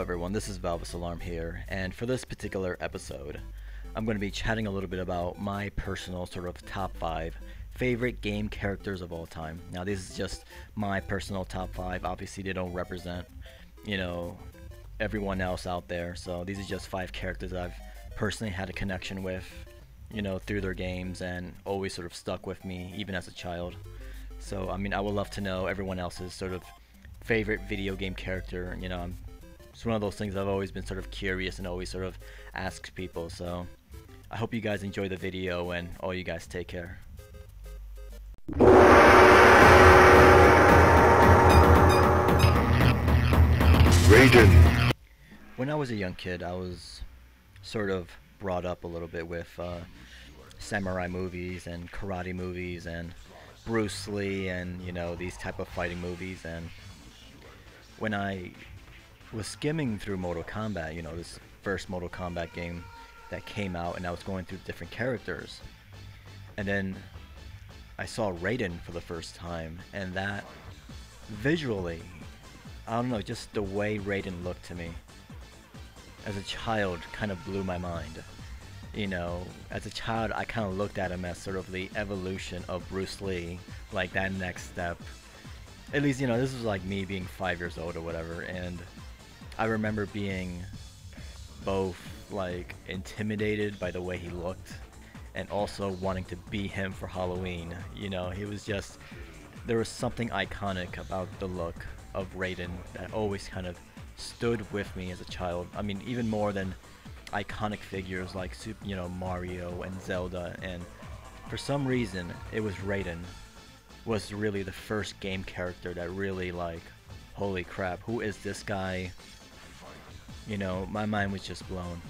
everyone, this is Valvis Alarm here, and for this particular episode, I'm going to be chatting a little bit about my personal sort of top 5 favorite game characters of all time. Now this is just my personal top 5, obviously they don't represent, everyone else out there, so these are just 5 characters I've personally had a connection with, through their games and always sort of stuck with me, even as a child. So, I would love to know everyone else's sort of favorite video game character. It's one of those things I've always been sort of curious and always sort of asked people. So I hope you guys enjoy the video and all you guys take care. Raiden. When I was a young kid, I was sort of brought up a little bit with samurai movies and karate movies and Bruce Lee and these type of fighting movies. And when I was skimming through Mortal Kombat, this first Mortal Kombat game that came out, and I was going through different characters, and then I saw Raiden for the first time, and that visually, I don't know, just the way Raiden looked to me as a child kind of blew my mind. As a child, I kind of looked at him as sort of the evolution of Bruce Lee, like that next step. At least, this was like me being 5 years old or whatever, and I remember being both like intimidated by the way he looked and also wanting to be him for Halloween. He was just, there was something iconic about the look of Raiden that always kind of stood with me as a child. Even more than iconic figures like Mario and Zelda, and for some reason it was Raiden was really the first game character that really, like, holy crap, who is this guy? My mind was just blown.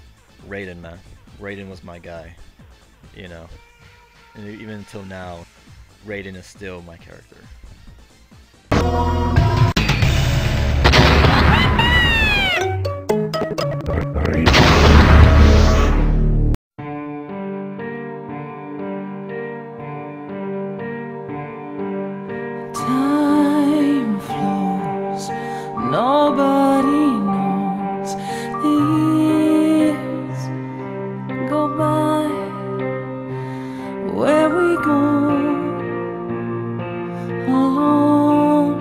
Raiden, man. Raiden was my guy. And even until now, Raiden is still my character. Time flows, nobody knows. Years go by, where we go, alone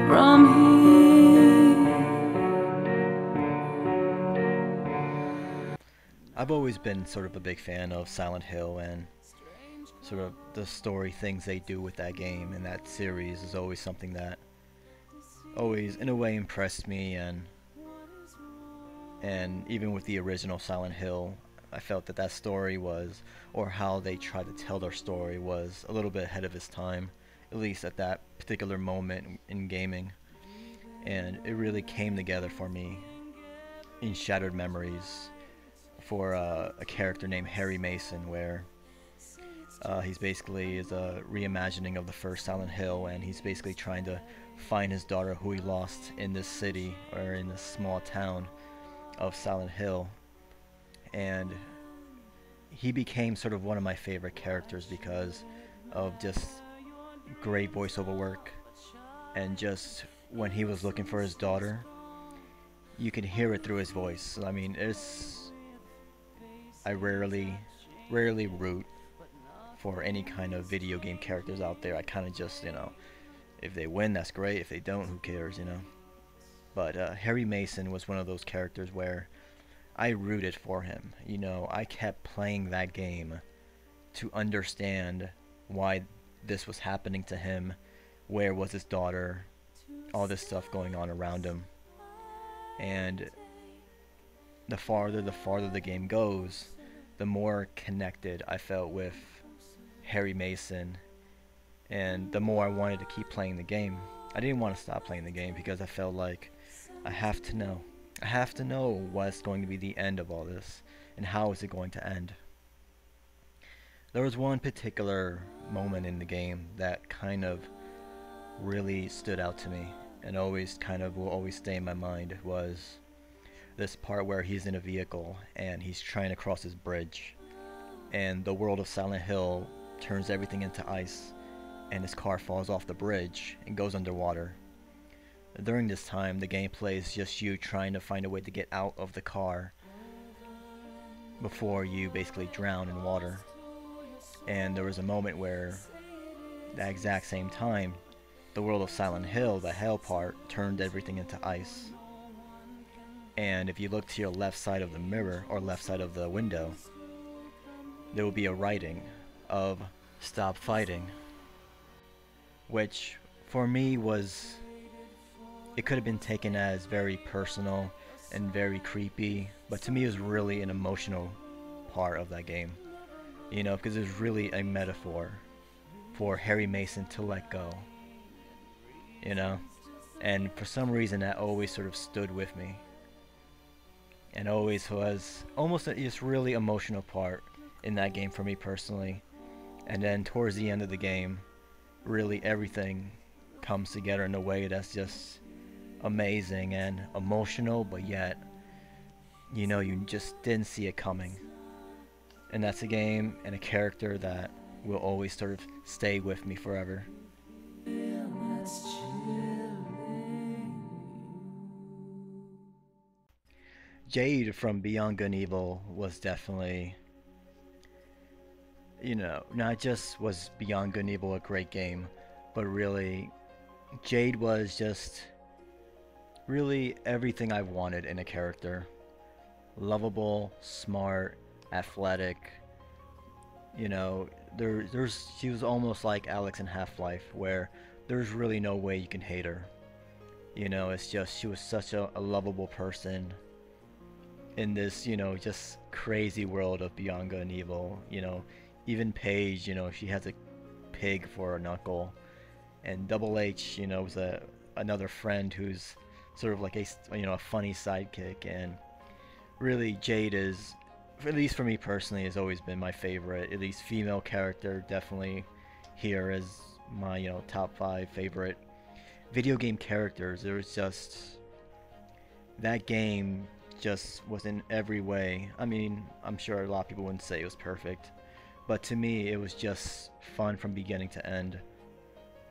from here. I've always been sort of a big fan of Silent Hill, and sort of the story things they do with that game and that series is always something that always in a way impressed me. And even with the original Silent Hill, I felt that story was, or how they tried to tell their story, was a little bit ahead of its time, at least at that particular moment in gaming. And it really came together for me in Shattered Memories for a character named Harry Mason, where he's basically is a reimagining of the first Silent Hill, and he's basically trying to find his daughter who he lost in this city, or in this small town of Silent Hill. And he became sort of one of my favorite characters because of just great voiceover work, and just when he was looking for his daughter, you can hear it through his voice. I rarely root for any kind of video game characters out there. I kind of just, if they win, that's great. If they don't, who cares, But Harry Mason was one of those characters where I rooted for him. I kept playing that game to understand why this was happening to him, where was his daughter, all this stuff going on around him. And the farther the game goes, the more connected I felt with Harry Mason, and the more I wanted to keep playing the game. I didn't want to stop playing the game because I felt like I have to know what's going to be the end of all this, and how is it going to end. There was one particular moment in the game that kind of really stood out to me, and always kind of will always stay in my mind, was this part where he's in a vehicle and he's trying to cross his bridge, and the world of Silent Hill turns everything into ice, and his car falls off the bridge and goes underwater. during this time, the gameplay is just you trying to find a way to get out of the car before you basically drown in water. And there was a moment where, that exact same time, the world of Silent Hill, the hell part, turned everything into ice. And if you look to your left side of the mirror, or left side of the window, there will be a writing of "Stop fighting," which for me was, it could have been taken as very personal and very creepy, but to me it was really an emotional part of that game, you know, because it was really a metaphor for Harry Mason to let go, you know, and for some reason that always sort of stood with me, and always was almost a just really emotional part in that game for me personally. And then towards the end of the game, really everything comes together in a way that's just amazing and emotional, but yet, you know, you just didn't see it coming. And that's a game and a character that will always sort of stay with me forever. Jade from Beyond Good and Evil was definitely, you know, not just was Beyond Good and Evil a great game, but really, Jade was just really everything I wanted in a character. Lovable, smart, athletic. You know, she was almost like Alex in Half-Life, where there's really no way you can hate her. You know, it's just, she was such a lovable person in this, you know, just crazy world of Beyond Good and Evil. You know, even Paige, you know, she has a pig for a knuckle. And Double H, you know, was another friend who's sort of like a, you know, a funny sidekick. And really, Jade is, at least for me personally, has always been my favorite, at least female character. Definitely here as my, you know, top 5 favorite video game characters. There was just, that game just was in every way. I mean, I'm sure a lot of people wouldn't say it was perfect, but to me it was just fun from beginning to end.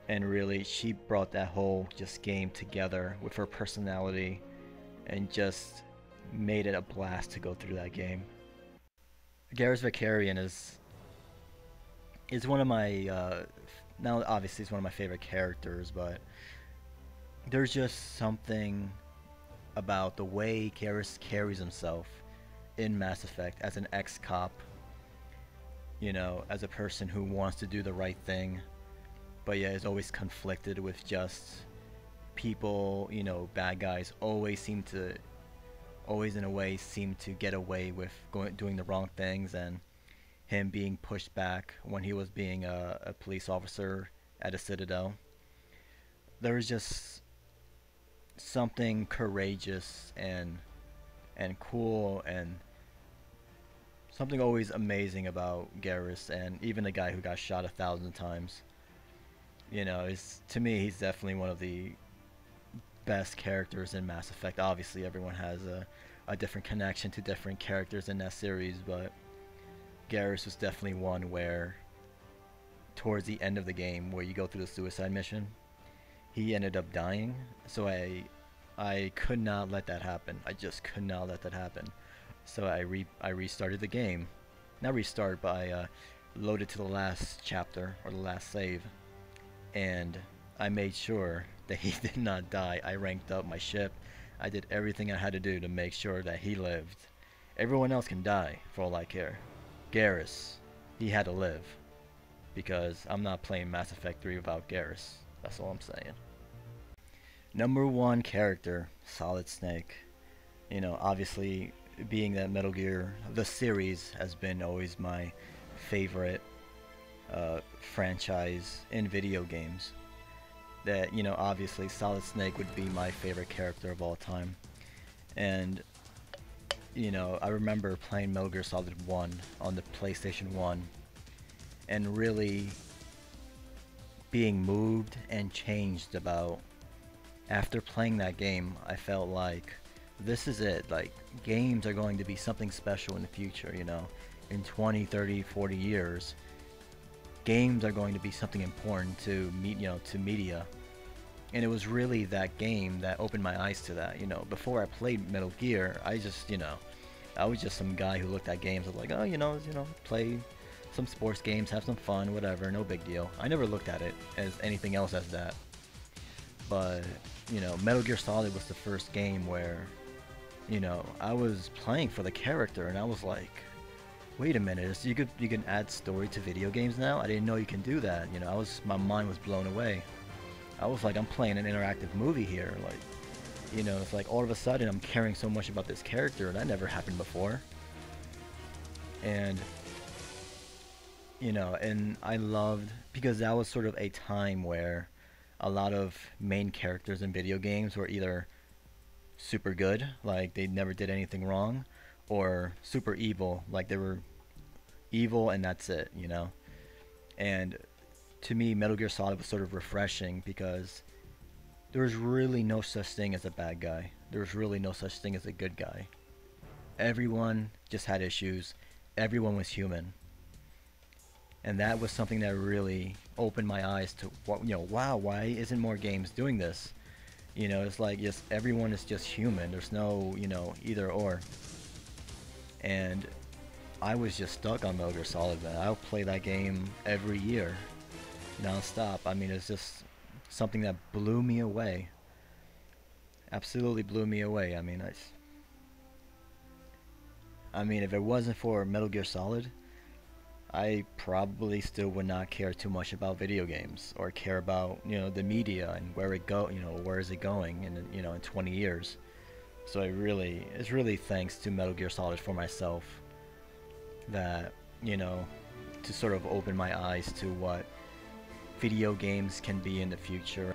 And really, she brought that whole just game together with her personality and just made it a blast to go through that game. Garrus Vicarian is one of my now obviously he's one of my favorite characters, but there's just something about the way Garrus carries himself in Mass Effect as an ex-cop, you know, as a person who wants to do the right thing, but yeah, is always conflicted with just people, you know, bad guys always in a way seem to get away with doing the wrong things, and him being pushed back when he was being a police officer at a citadel. There was just something courageous and cool and something always amazing about Garrus, and even the guy who got shot 1,000 times. You know, to me, he's definitely one of the best characters in Mass Effect. Obviously, everyone has a different connection to different characters in that series, but Garrus was definitely one where, towards the end of the game, where you go through the suicide mission, he ended up dying, so I could not let that happen. I just could not let that happen. So I restarted the game. Not restart, but I loaded to the last chapter, or the last save, and I made sure that he did not die. I ranked up my ship. I did everything I had to do to make sure that he lived. Everyone else can die, for all I care. Garrus, he had to live, because I'm not playing Mass Effect 3 without Garrus. That's all I'm saying. Number 1 character, Solid Snake. You know, obviously, being that Metal Gear, the series, has been always my favorite franchise in video games. That, you know, obviously Solid Snake would be my favorite character of all time. And, you know, I remember playing Metal Gear Solid 1 on the PlayStation 1 and really being moved and changed about, after playing that game, I felt like this is it. Like, games are going to be something special in the future, you know. In 20, 30, 40 years, games are going to be something important to media. And it was really that game that opened my eyes to that. You know, before I played Metal Gear, I just, you know, I was just some guy who looked at games and was like, oh, play some sports games, have some fun, whatever, no big deal. I never looked at it as anything else as that. But, you know, Metal Gear Solid was the first game where, you know, I was playing for the character and I was like, wait a minute, so you can add story to video games now? I didn't know you can do that. You know, my mind was blown away. I was like, I'm playing an interactive movie here. Like, you know, it's like all of a sudden I'm caring so much about this character. That never happened before. And, you know, and I loved, because that was sort of a time where a lot of main characters in video games were either super good, like they never did anything wrong, or super evil, like they were evil and that's it, you know? And to me, Metal Gear Solid was sort of refreshing because there was really no such thing as a bad guy. There was really no such thing as a good guy. Everyone just had issues. Everyone was human. And that was something that really opened my eyes to, you know, wow, why isn't more games doing this? You know, it's like, yes, everyone is just human. There's no, you know, either or. And I was just stuck on Metal Gear Solid, man. I'll play that game every year, non-stop. I mean, it's just something that blew me away. Absolutely blew me away. I mean, if it wasn't for Metal Gear Solid, I probably still would not care too much about video games or care about, you know, the media and where is it going in, you know, in 20 years. So it's really thanks to Metal Gear Solid for myself that, you know, to sort of open my eyes to what video games can be in the future.